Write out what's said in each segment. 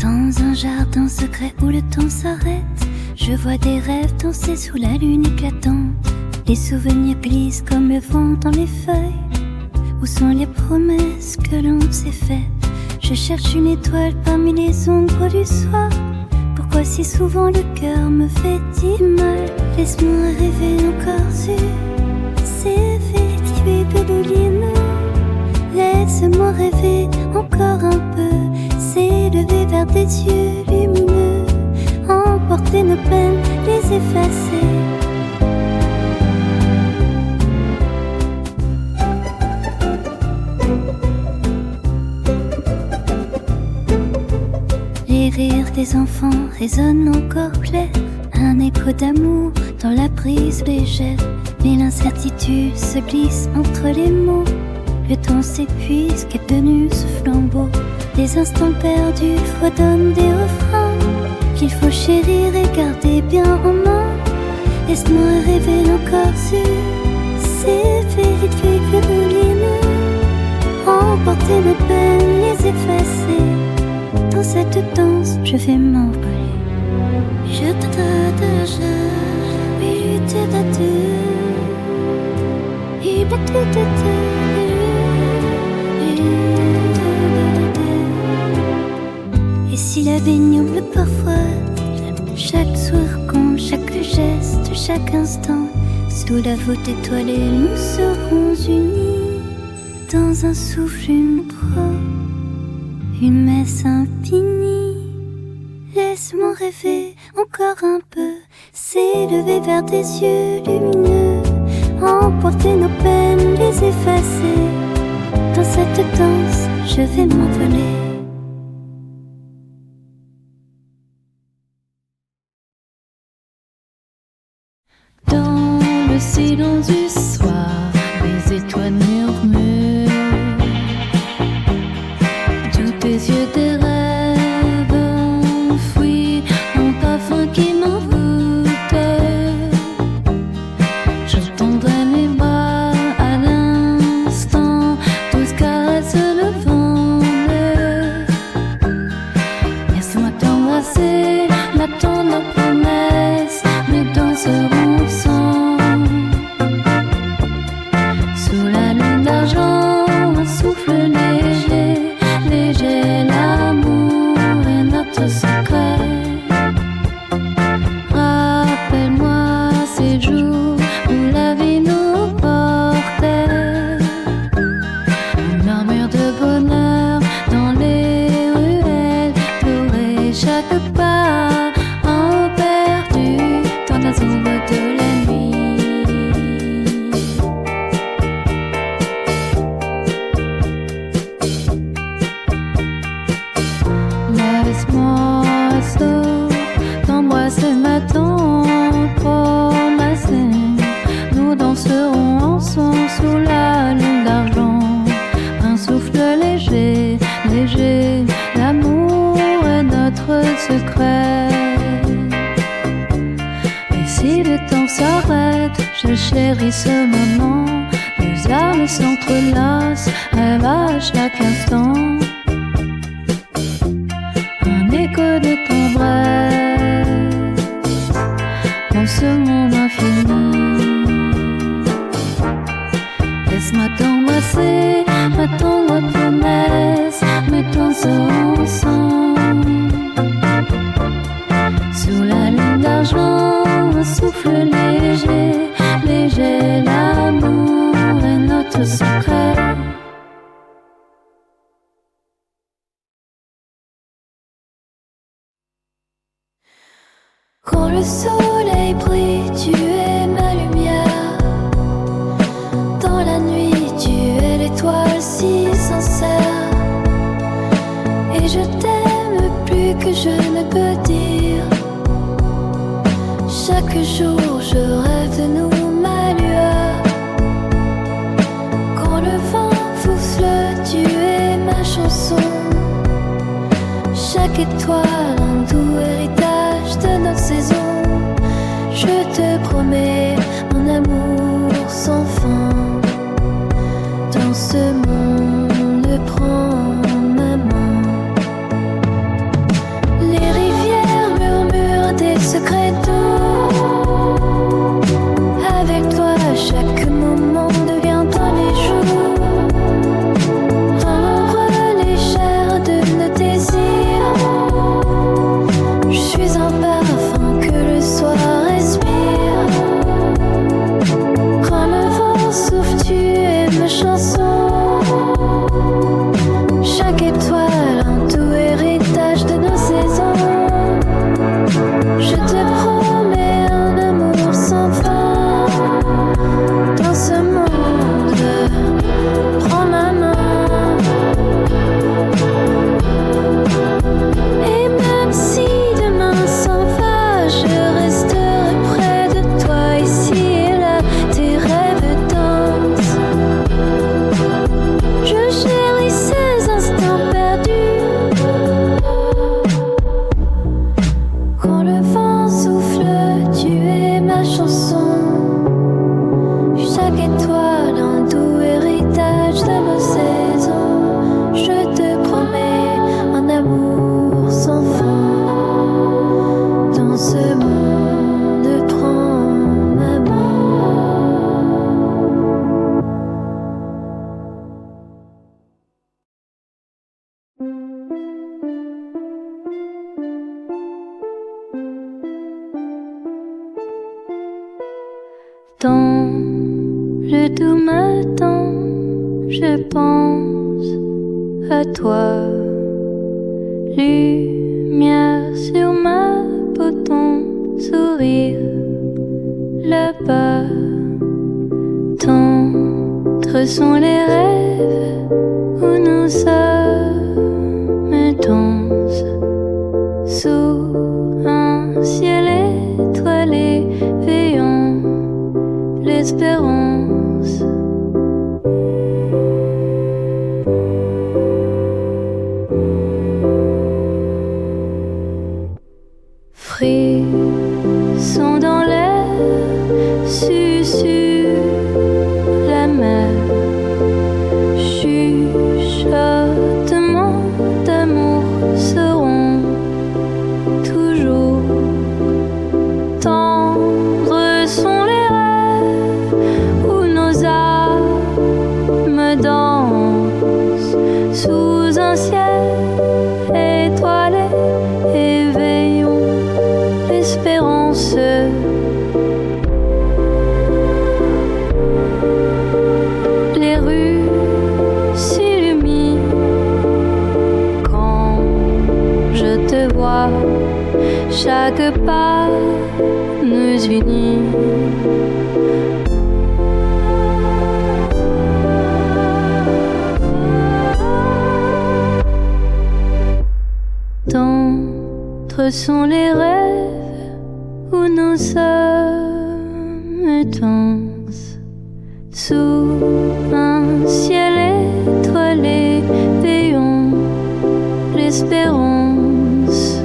Dans un jardin secret où le temps s'arrête, je vois des rêves danser sous la lune éclatante. Les souvenirs glissent comme le vent dans les feuilles. Où sont les promesses que l'on s'est faites? Je cherche une étoile parmi les ombres du soir. Pourquoi si souvent le cœur me fait-il mal? Laisse-moi rêver encore sur ces vérités lumineux. Laisse-moi rêver encore un peu, s'élever vers des yeux lumineux, emporter nos peines, les effacer. Les rires des enfants résonnent encore clair, un écho d'amour dans la brise légère. Mais l'incertitude se glisse entre les mots. Le temps s'épuise, qu'est devenu ce flambeau? Les instants perdus fredonnent des refrains qu'il faut chérir et garder bien en main. Laisse-moi rêver encore sur ces vérités lumineuses, emporter nos peines, les effacer. Dans cette danse, je vais m'envoler. Je t'attache, oui, je t'attache. Et si la baigne pleut parfois, chaque soir compte, chaque geste, chaque instant, sous la voûte étoilée, nous serons unis dans un souffle, une preuve, une messe infinie. Laisse-moi rêver encore un peu, s'élever vers des yeux lumineux, emporter nos peines, les effacer. Dans cette danse, je vais m'envoler. Dans le silence du soir, les étoiles murmurent. Tous tes yeux des rêves enfouis, un parfum qui m'envoûte. Je tendrai mes bras à l'instant, tous caressent le vent. Laisse-moi t'embrasser, m'attendre nos promesses, nous danserons ensemble. Sous la lune d'argent, un souffle léger, léger, l'amour est notre secret. Rappelle-moi ces jours où la vie nous portait. Un murmure de bonheur dans les ruelles, doré chaque pas, perdu dans la ombre de la nuit. Laisse-moi seul t'embrasser ma tempe, ma scène. Nous danserons ensemble sous la lune d'argent. Un souffle léger, léger, l'amour est notre secret. Et si le temps s'arrête, je chéris ce moment. Nos âmes s'entrelacent, rêvent à chaque instant. Un écho de tendresse dans ce monde infini. Laisse-moi t'embrasser, attendre promesse, mais dansons ensemble. Sous la lune d'argent, un souffle léger, léger, l'amour est notre secret. Quand le soleil brille, tu es ma lumière. Dans la nuit, tu es l'étoile si sincère. Et je t'aime plus que je ne peux dire. Chaque jour, je rêve de nous, ma lueur. Quand le vent souffle, tu es ma chanson. Chaque étoile, un doux héritage de notre saison. Je te promets un amour sans fin. Dans ce monde, prends ma main. toi dans tout héritage de nos saisons. Je te promets un amour sans fin. Dans ce monde, prends ma main. Dans le doux matin, je pense à toi. Lumière sur ma peau, ton sourire là-bas. Tendres sont les rêves où nos âmes dansent sous un ciel étoilé, veillant l'espérance. Frissons dans l'air, susurre la mer, chuchotements d'amour seront toujours tendres sont les rêves où nos âmes dansent sous un ciel étoilé, éveillons l'espérance. Les rues s'illuminent quand je te vois, chaque pas nous unit. D'autres sont les rêves où nos âmes dansent sous un ciel étoilé, veillons l'espérance.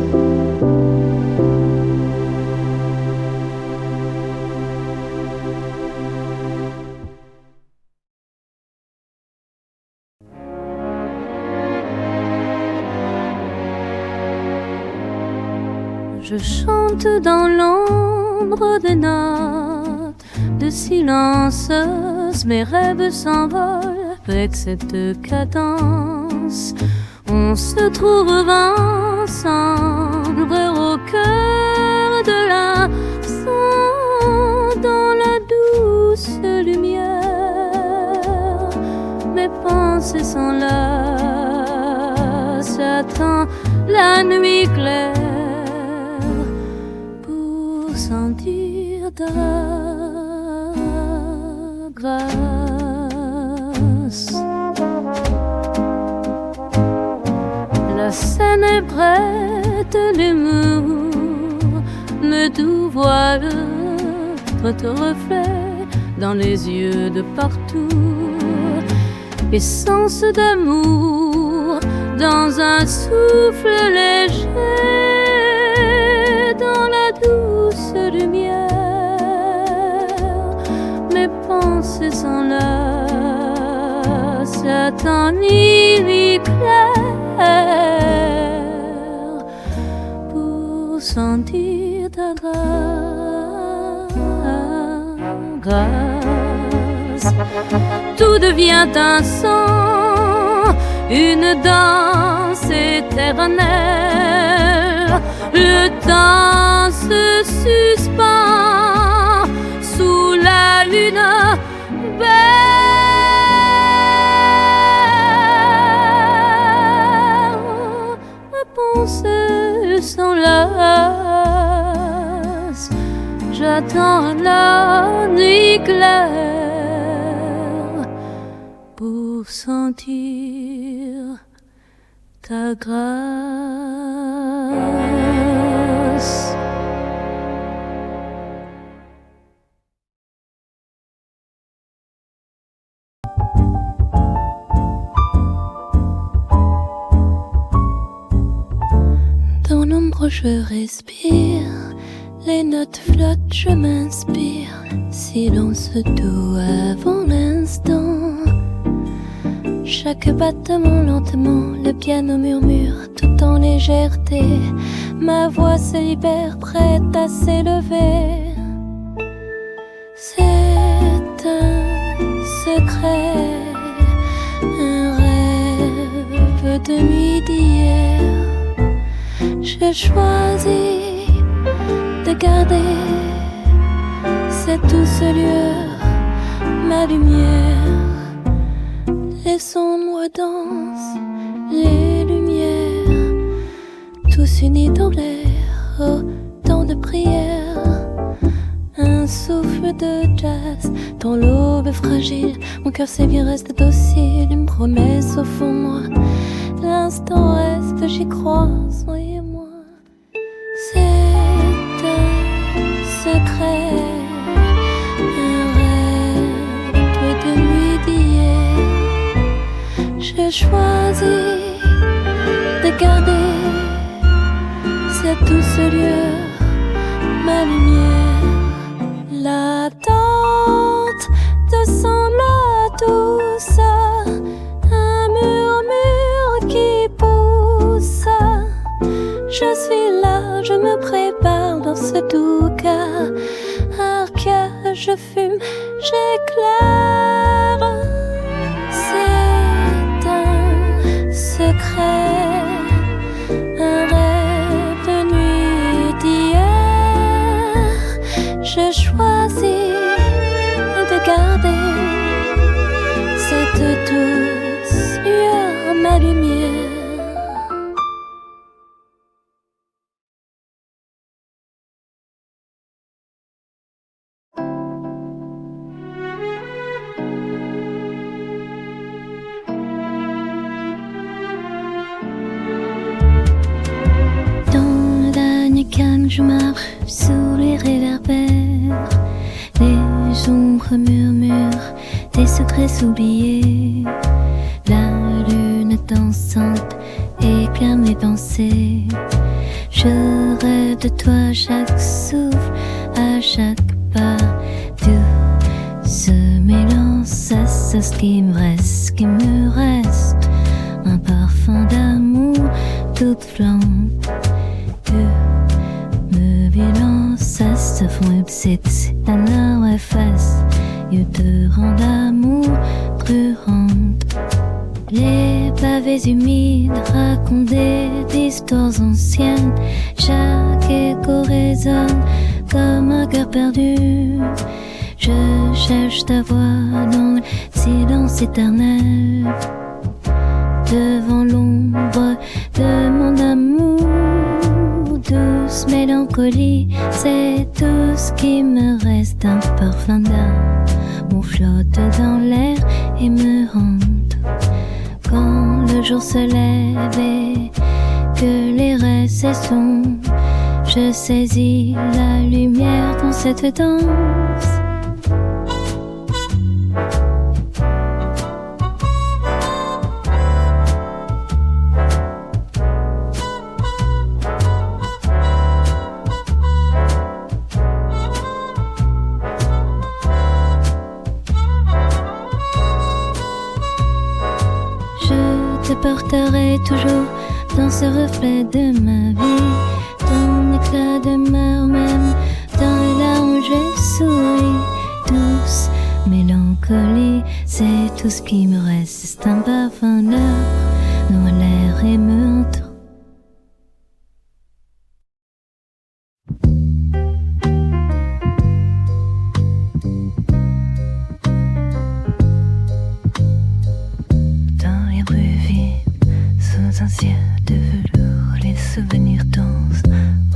Je chante dans l'ombre des notes de silence, mes rêves s'envolent avec cette cadence. On se trouve ensemble au cœur de l'instant, dans la douce lumière. Mes pensées s'enlacent, j'attends la nuit claire sentir ta grâce. La scène est prête, l'humour, le doux voile, votre reflet dans les yeux de partout. Essence d'amour dans un souffle léger, dans la douce lumière. Mes pensées s'enlacent, j'attends nuit claire pour sentir ta grâce. Tout devient un son, une danse éternelle. Le temps se suspend sous la lune belle. Ma pensée s'enlace, j'attends la nuit claire pour sentir ta grâce. Dans l'ombre je respire Les notes flottent, je m'inspire. Silence doux avant l'instant. Chaque battement lentement, le piano murmure tout en légèreté. Ma voix se libère, prête à s'élever. C'est un secret, un rêve de nuit d'hier. J'ai choisi de garder cette douce lueur, ma lumière. Laissons-moi danser les lumières, tous unis dans l'air, au temps de prière. Un souffle de jazz dans l'aube fragile. Mon cœur sait bien reste docile, une promesse au fond de moi. L'instant reste, j'y crois, soyez-moi. C'est un secret, un rêve de nuit d'hier. J'ai choisi de garder cette douce lueur, ma lumière. L'attente de son douce, un murmure qui pousse. Je suis là, je me prépare dans ce doux cas. Arca, je fume, j'éclaire. C'est un secret, un rêve de nuit d'hier. Je choisis de garder cette douce lueur, ma lumière. Calme, je marche sous les réverbères. Les ombres murmurent des secrets oubliés. La lune dansante éclaire mes pensées. Je rêve de toi à chaque souffle, à chaque pas. Tout se mélange, ça c'est ce qui me reste. Un parfum d'amour, toute flamme. Sits en our face, you te rend d'amour brûlante. Les pavés humides racontent des histoires anciennes. Chaque écho résonne comme un cœur perdu. Je cherche ta voix dans le silence éternel. Devant l'ombre de mon amour, douce mélancolie, c'est tout ce qui me reste. Un parfum d'amour flotte dans l'air et me hante. Quand le jour se lève et que les rêves s'essompent, je saisis la lumière dans cette danse. Je te porterai toujours dans ce reflet de ma vie, ton éclat de mort même, dans les larmes je souris. Douce mélancolie, c'est tout ce qui me reste. C'est un parfum d'or dans l'air et me entoure. Un ciel de velours, les souvenirs dansent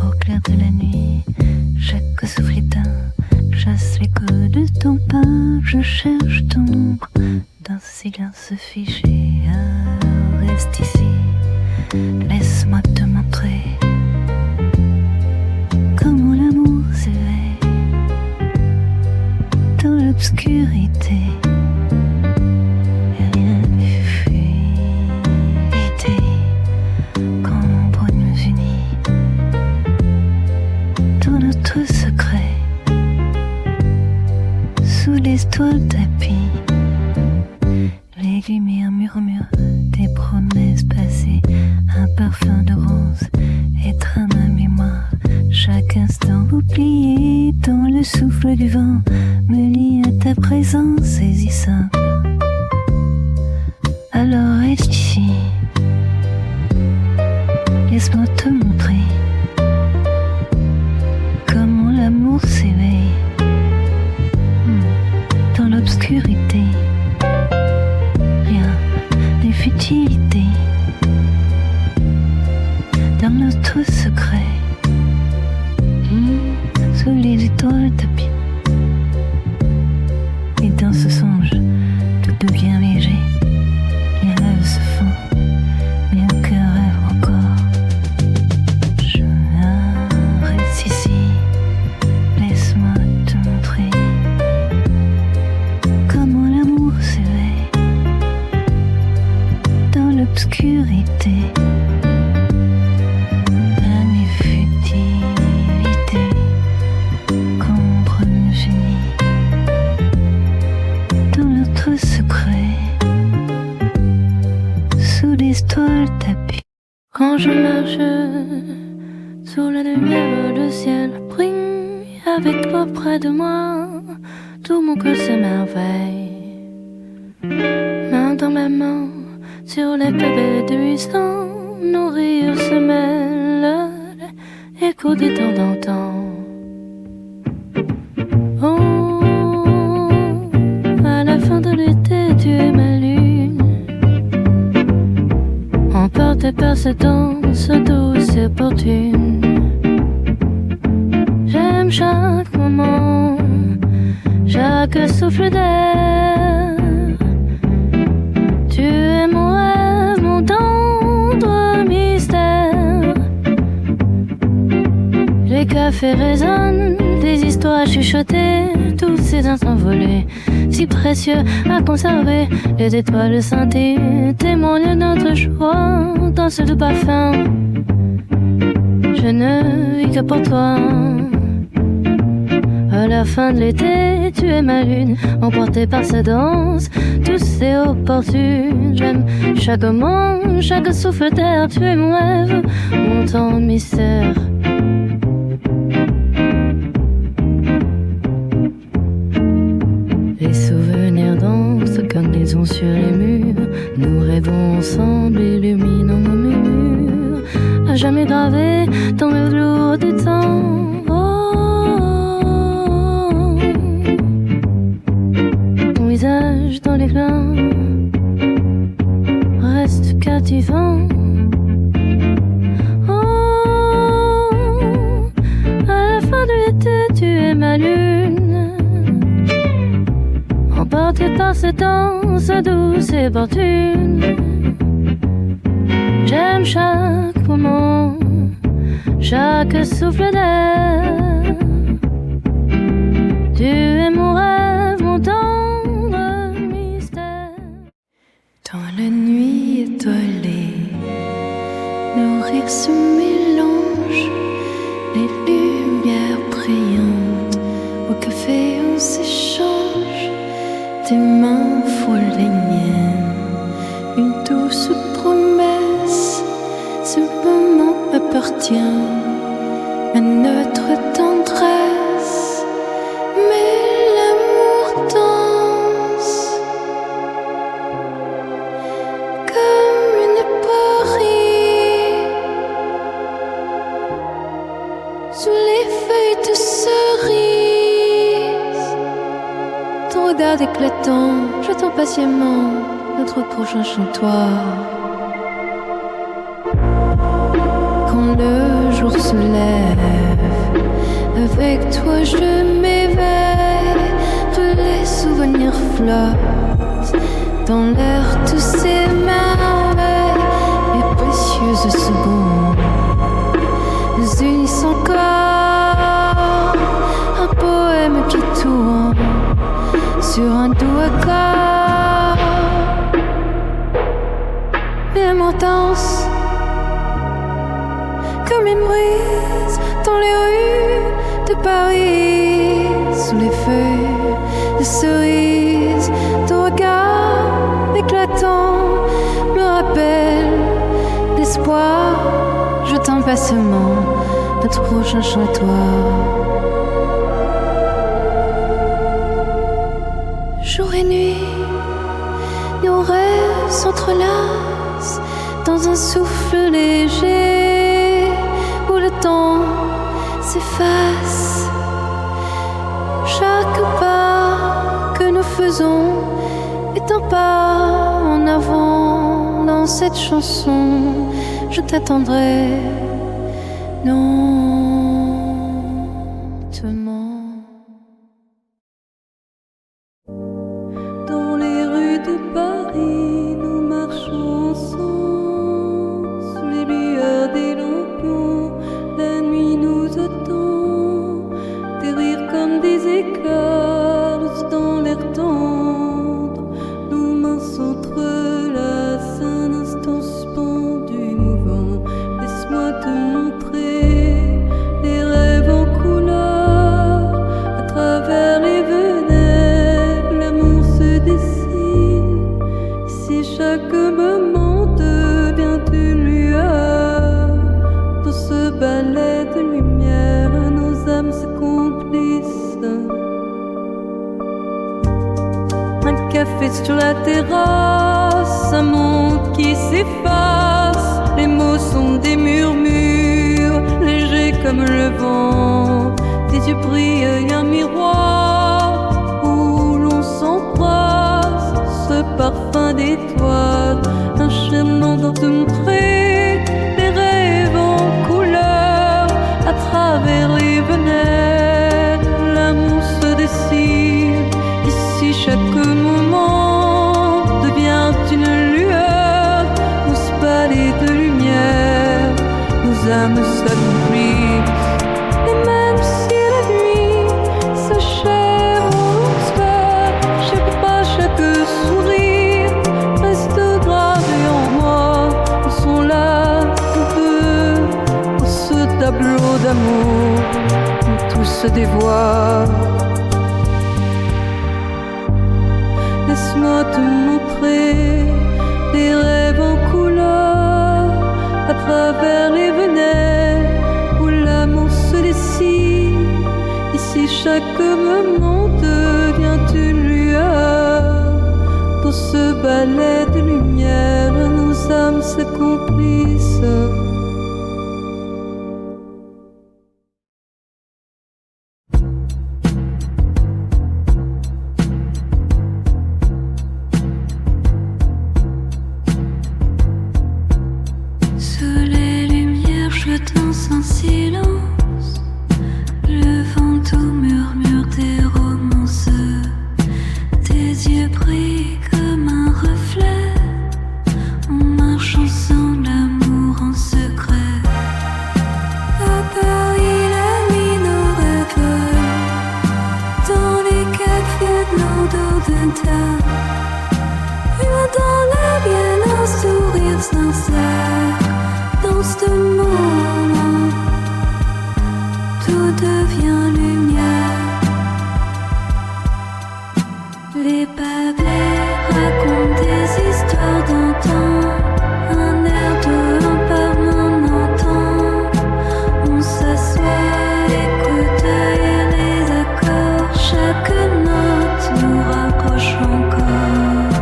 au clair de la nuit. Chaque souffle éteint chasse l'écho de ton pas. Je cherche ton ombre dans ce silence figé. Alors reste ici, laisse-moi te montrer comment l'amour s'éveille dans l'obscurité. Notre souffle du vent me lie à ta présence saisissable. Alors reste ici, laisse-moi te montrer comment l'amour s'éveille dans l'obscurité. Rien n'est futilité dans notre secret. Sous les étoiles tapis. Et dans ce songe, tout devient léger. Les rêves se font, mais aucun rêve encore. Je reste ici, laisse-moi te montrer comment l'amour s'éveille dans l'obscurité. Quand je marche sous la lumière, le ciel brille avec toi près de moi. Tout mon cœur s'émerveille. Main dans ma main, sur les pavés du buisson, nos rires se mêlent, écho des temps d'antan. Oh, à la fin de l'été, tu es ma lune. Emporté par cette danse douce et opportune. J'aime chaque moment, chaque souffle d'air. Tu es mon rêve, mon tendre mystère. Les cafés résonnent, des histoires chuchotées, tous ces instants volés, si précieux à conserver. Les étoiles scintillent, témoignent de notre joie dans ce doux parfum. Je ne vis que pour toi. À la fin de l'été, tu es ma lune, emportée par sa danse, douce et opportune. J'aime chaque moment, chaque souffle d'air. Tu es mon rêve, mon temps mystère. Les souvenirs dansent comme des ondes sur les murs. Nous rêvons ensemble, illuminant nos murmures, à jamais gravés dans le velours du temps. Dans l'éclat reste captivant. Oh, à la fin de l'été, tu es ma lune, emportée par cette danse douce et opportune. J'aime chaque moment, chaque souffle d'air. Tu es mon rêve, mon temps. Dans la nuit étoilée, nos rires se mélangent, les lumières brillantes. Au café on s'échange, tes mains frôlent les miennes. Une douce promesse, ce moment appartient à notre tendresse. Mais l'amour danse comme une pari sous les feuilles de cerise. Ton regard éclatant, j'attends patiemment notre prochain chantoir. Quand le jour se lève, avec toi je m'éveille, tous les souvenirs flottent dans l'air, tous ces merveilles, les précieuses secondes nous unissent encore, un poème qui tourne sur un doux accord. L'amour danse comme une brise dans les rues de Paris, sous les feuilles de cerises. Ton regard éclatant me rappelle l'espoir. J'attends patiemment notre prochain chantoir. s'entrelacent dans un souffle léger où le temps s'efface. Chaque pas que nous faisons est un pas en avant dans cette chanson. Je t'attendrai lentement. Dans les rues de Paris, nous marchons ensemble sous les lueurs des lampions. La nuit nous attend, des rires comme des éclairs dans l'air tendre. Nos mains s'entrelacent, un instant suspendu, mouvant. Laisse-moi te montrer les rêves en couleur à travers les fenêtres. L'amour se dessine si chaque moment devient une lueur. Dans ce ballet de lumière, nos âmes s'accomplissent. Un café sur la terrasse, un monde qui s'efface. Les mots sont des murmures, légers comme le vent. Tes yeux brillent, un miroir où l'on s'embrasse. Ce parfum d'étoiles, un chemin dans te montrer les rêves en couleur à travers les fenêtres. L'amour se dessine ici, chaque moment devient une lueur. Dans ce palais de lumière, nos âmes s'accomplissent. Et même si la nuit s'achève en douceur, chaque pas, chaque sourire reste gravé en moi. Ils sont là, tous deux, dans ce tableau d'amour où tout se dévoile. Laisse-moi te montrer les rêves en couleur à travers les fenêtres où l'amour se dessine. Ici, chaque moment devient une lueur. Dans ce ballet de lumière, nos âmes s'accomplissent. Sous les lumières, je danse en silence. Le vent tout murmure des romances. Tes yeux brillent comme un reflet. On marche ensemble, l'amour en secret. À Paris, la nuit nous réveille. Dans les cafés de Nord-Odenta. Loin dans la bienne, un sourire sincère. Dans ce moment, tout devient lumière. Les pavés racontent des histoires d'antan. Un air de un par mon temps. On s'assoit, écoute les accords. Chaque note nous rapproche encore.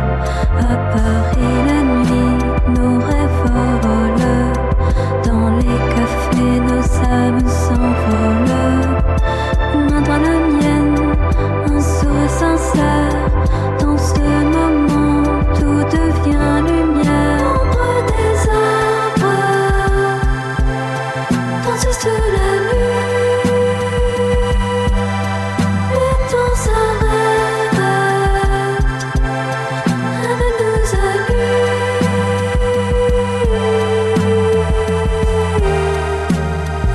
À Paris la nuit, nos rêves volent. Dans les cafés, nos âmes s'envolent. Une main dans la mienne, un sourire sincère. Dans ce moment, tout devient lumière. Ombre des arbres, danse sous la nuit. Le temps s'arrête, ramène-nous à lui.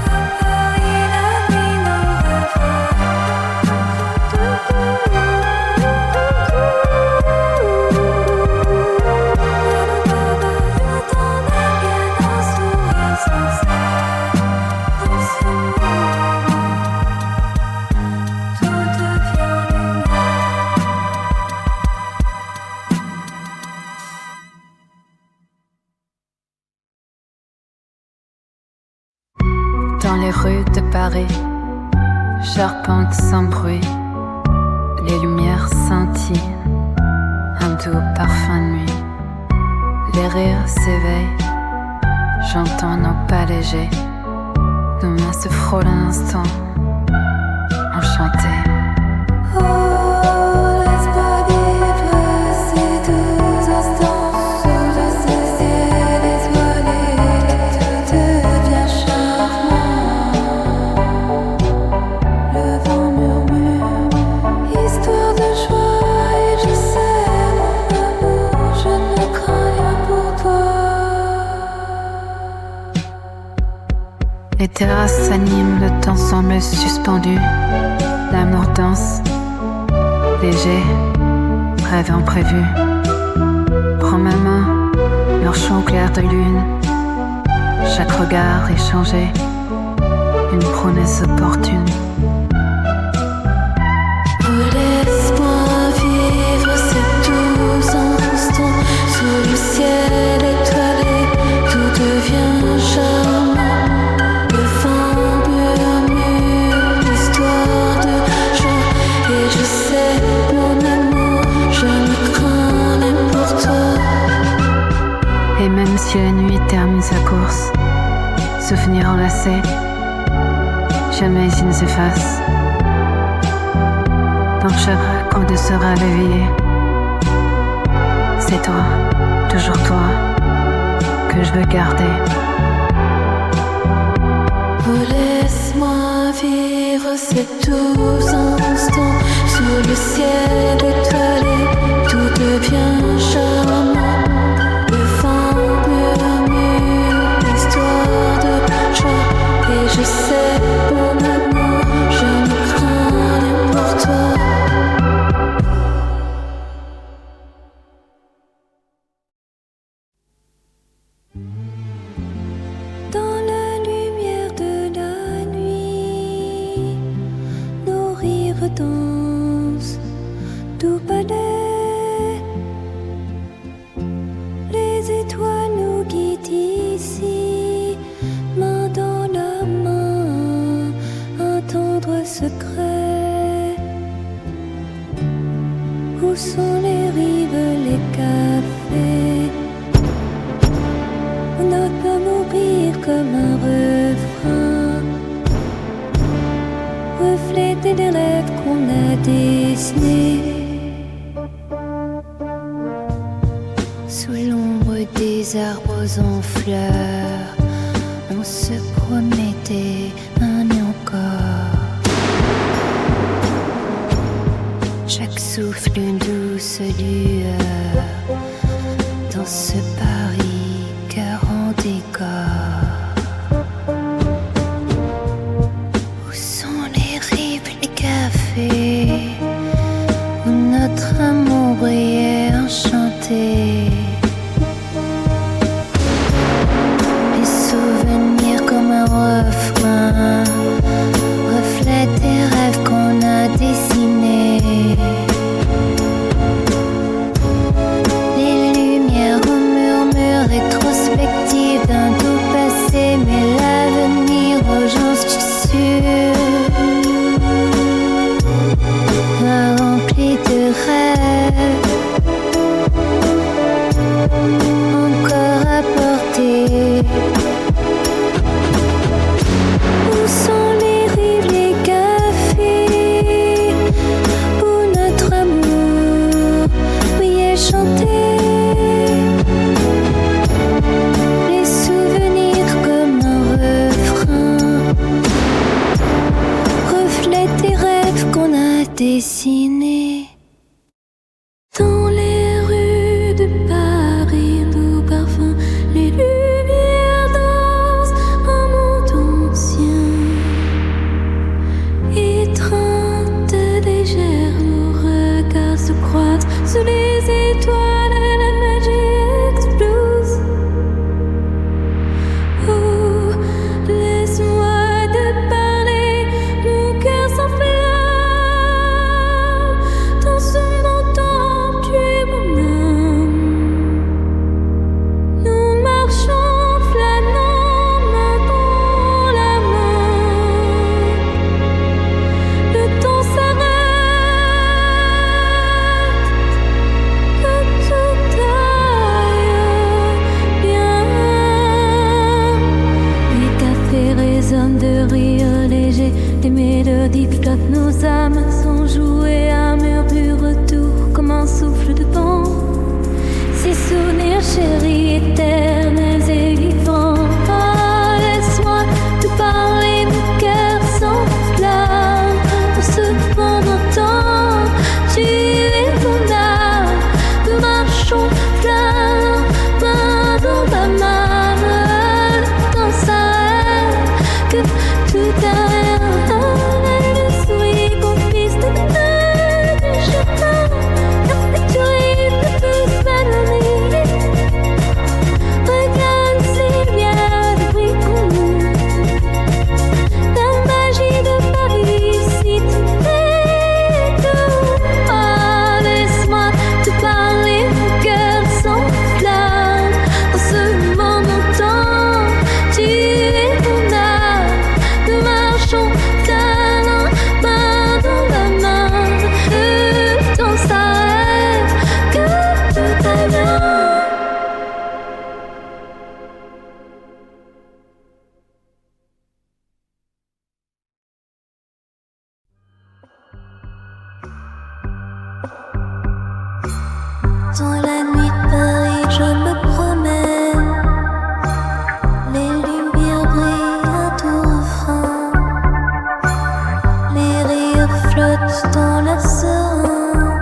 À Paris, la nuit nous Dans les rues de Paris, j'arpente sans bruit. Les lumières scintillent, un doux parfum de nuit. Les rires s'éveillent, j'entends nos pas légers, nos mains se frôlent un instant, enchantées. Oh, laisse-moi vivre ces doux instants sous le ciel étoilé, tout devient charmant. Le vent murmure, histoire de joie, et je sais, mon amour, je ne crains rien pour toi. Les terrasses s'animent, le temps semble suspendu. L'amour danse, léger, rêve imprévu. Prends ma main, marchons au clair de lune. Chaque regard échangé, une promesse opportune. Laisse-moi vivre ces doux instants sous le ciel étoilé, tout devient charmant. Le vent murmure l'histoire de joie, et je sais, mon amour, je ne crains même pour toi. Et même si la nuit termine sa course, souvenirs enlacés, jamais ils ne s'effacent. Dans chaque coin de se réveiller, c'est toi, toujours toi, que je veux garder. Oh, laisse-moi vivre ces doux instants sous le ciel étoilé, tout devient charmant. Le vent murmure l'histoire de joie, et je sais, mon amour, je ne crains rien pour toi. Dans la lumière de la nuit, nos rires dansent, doux ballet. Les étoiles nous guident ici, main dans la main, un tendre secret. Où sont les rives, les cafés? Notre amour brille comme un refrain, reflété des rêves qu'on a dessinés. Sous l'ombre des arbres en fleurs, on se promettait un et encore. Chaque souffle une douce lueur dans ce Paris cœur en décor. Où sont les rives, les cafés, où notre amour brillait enchanté? Les souvenirs comme un refrain reflètent des rêves qu'on a dessinés. chéris, éternels et vivants. Oh, laisse-moi te parler, mon cœur s'enflamme. Pour ce bon temps, tu es mon âme. Nous marchons plein, main dans la main, dans sa rêve, que tout a rien. Elle sourit qu'on puisse te donner du chemin. Et tu ris de plus belle. Regarde ces lumières de bruit pour nous. La magie de Paris, si tout est doux. Oh, laisse-moi te parler, mon cœur s'enflamme. En ce moment temps, tu es mon âme. Nous marchons d'un main dans la main, dans sa rêve, que tout est bien. Dans la nuit de Paris, je me promène. Les lumières brillent à tout refrain. Les rires flottent dans la serein.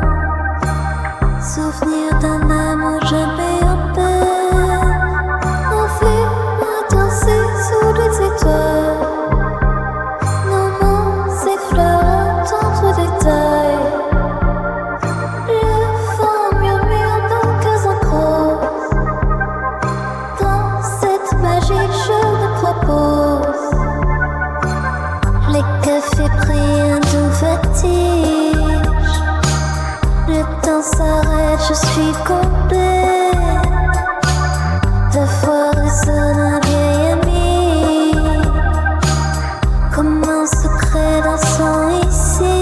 Souvenir d'un amour jamais en paix. On fait danser sous les étoiles. Nos mots s'effleurent entre détails. Le vent murmure nos cœurs en prose. Dans cette magie, je me propose. Les cafés prient un doux vertige. Le temps s'arrête, je suis complet. La voix résonne un vieil ami. Comme un secret dansant ici.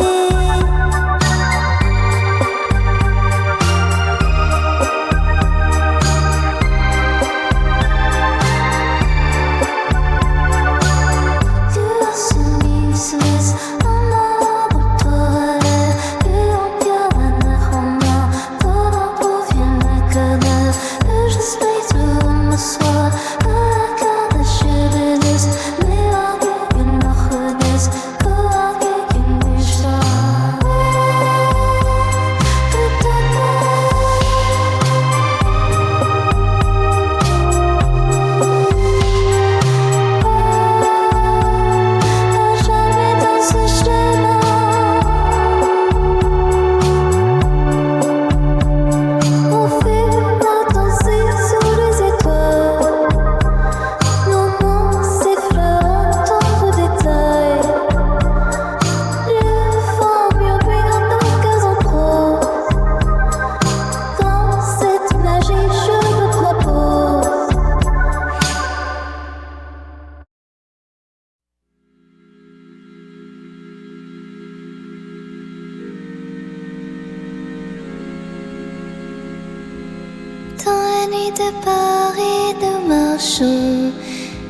De Paris, nous marchons.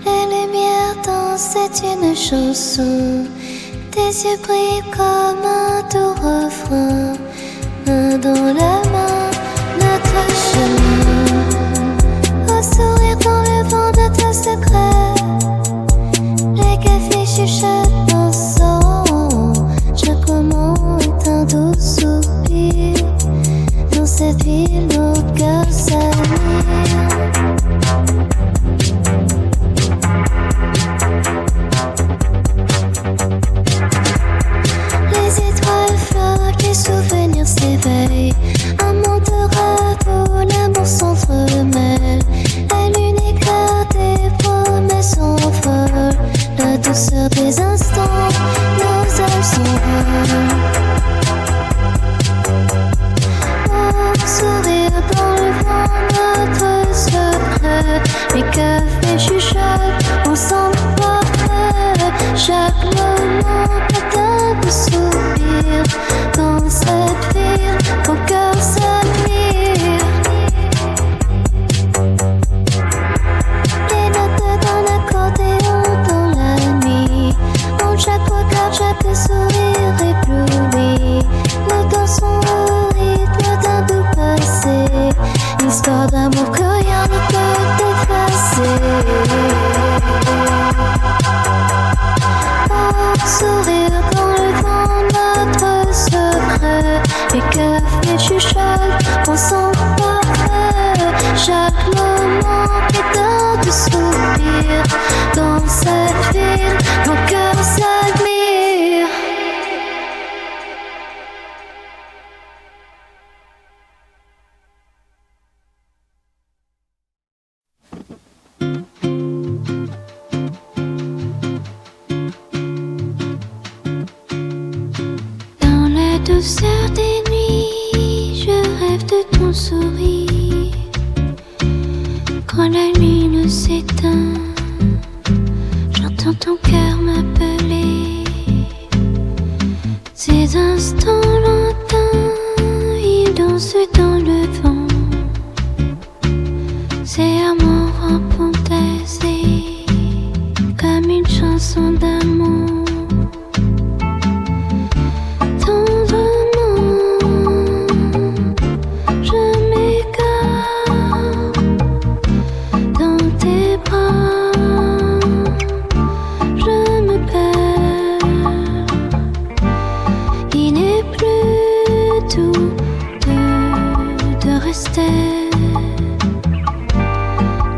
Les lumières dansent, c'est une chanson. Tes yeux brillent comme un doux refrain. Main dans la main, notre chemin. Au sourire dans le vent de tes secrets. Les cafés chuchotent dans son. Chaque moment est un doux soupir. Dans cette ville, nos cœurs s'admirent. Les étoiles flottent, les souvenirs s'éveillent. Un monde de rêve où l'amour s'entremêle. La lune éclaire des promesses s'envolent. La douceur des instants, nos âmes s'envolent. Sourire dans le vent, notre secret. Les cafés chuchotent, ensemble parfait. Chaque moment est un beau soupir. Dans cette ville, ton cœur s'admire. Les notes d'un accordéon dans la nuit. En chaque regard, chaque sourire ébloui. Nous dansons au rythme d'un doux passé. Histoire d'amour que rien Sourire dans le vent, notre secret. Les cafés chuchotent, on sent parfait. Chaque moment est un de soupir. Dans cette ville, nos cœurs s'admirent. Douceur des nuits, je rêve de ton sourire. Quand la lune s'éteint, j'entends ton cœur m'appeler. Ces instants lointains, ils dansent dans le vent. Ces amours repentasés, comme une chanson d'amour.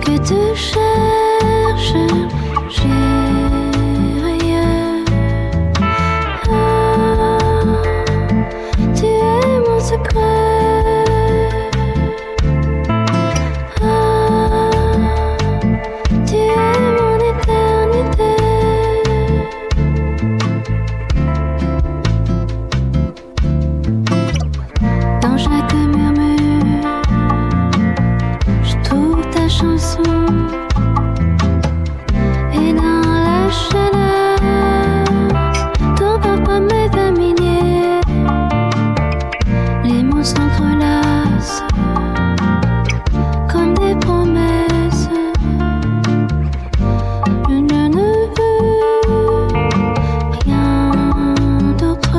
Que te cherche, j'ai rien. Tu es mon secret. Tu es mon éternité. Dans chaque murmure, ta chanson, et dans la chaleur, ton parfum m'est familier. Les mots s'entrelacent comme des promesses. Je ne veux rien d'autre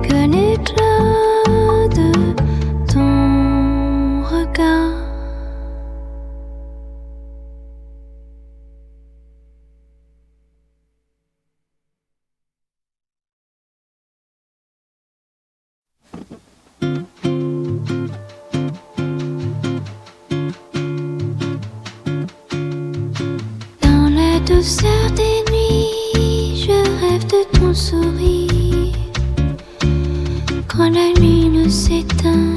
que l'éclat de ton regard. Dans la douceur des nuits, je rêve de ton sourire. Quand la lune s'éteint,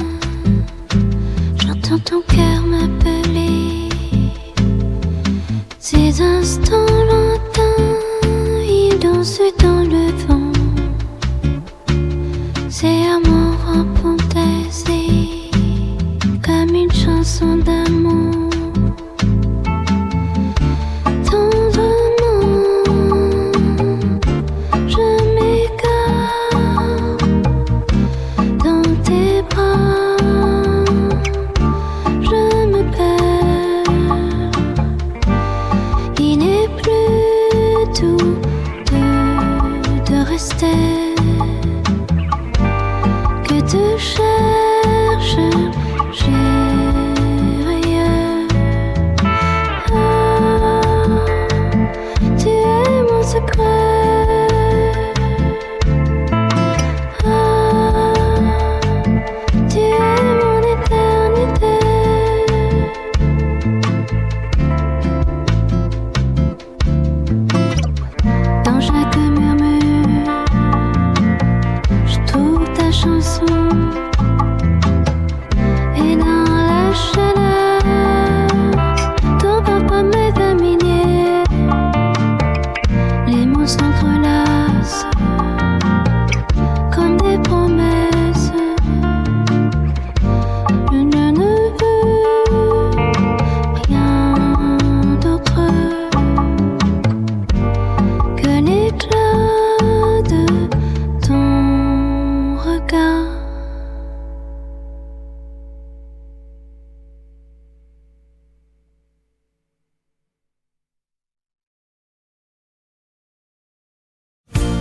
j'entends ton cœur m'appeler. Ces instants lointains, ils dansent dans le vent. Ces amours repentasés, comme une chanson d'amour. Que te cherche, j'ai rien. Tu es mon secret. Tu es mon éternité. Dans chaque murmure, je trouve ta chanson. Et dans la chaleur, ton parfum m'est familier. Les mots s'entrelacent comme des promesses. Je ne veux rien d'autre que l'éclat de ton regard.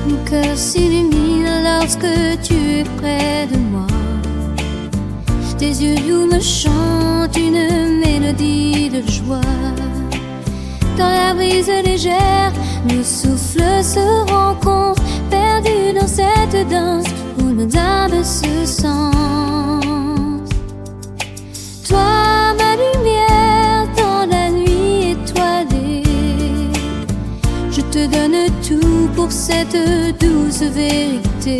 Mon cœur s'illumine lorsque tu es près de moi. tes yeux doux me chantent une mélodie de joie. Dans la brise légère, nos souffles se rencontrent, perdus dans cette danse où nos âmes se sentent. Toi, ma lumière dans la nuit étoilée, je te donne tout pour cette douce vérité.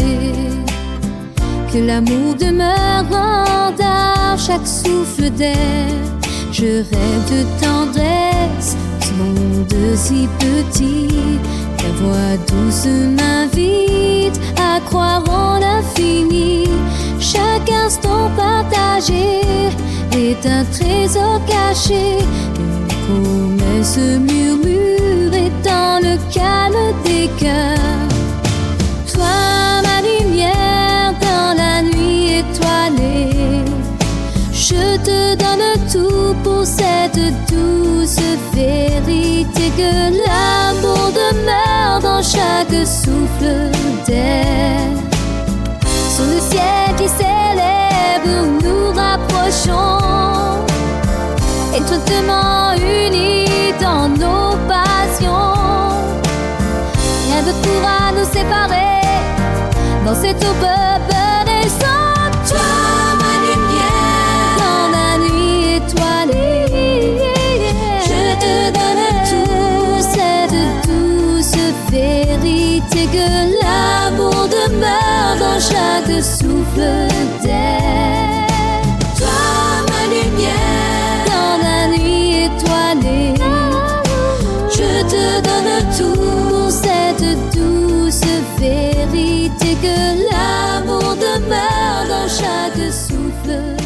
Que l'amour demeure en à chaque souffle d'air. Je rêve de tendresse, ce monde si petit. Ta voix douce m'invite à croire en l'infini. Chaque instant partagé est un trésor caché. Une promesse murmurée dans le calme des cœurs. Toi, ma lumière dans la nuit étoilée, je te donne tout pour cette douce vérité. Que l'amour demeure dans chaque souffle d'air. Sous le ciel qui s'élève, nous nous rapprochons, étroitement unis dans nos passions. Rien ne pourra nous séparer dans cette aube renaissante. Toi, ma lumière dans la nuit étoilée, je te donne tout, cette douce vérité. Que l'amour demeure dans chaque souffle d'air. Toi, ma lumière dans la nuit étoilée, je te donne tout pour cette douce vérité. Que l'amour demeure dans chaque souffle.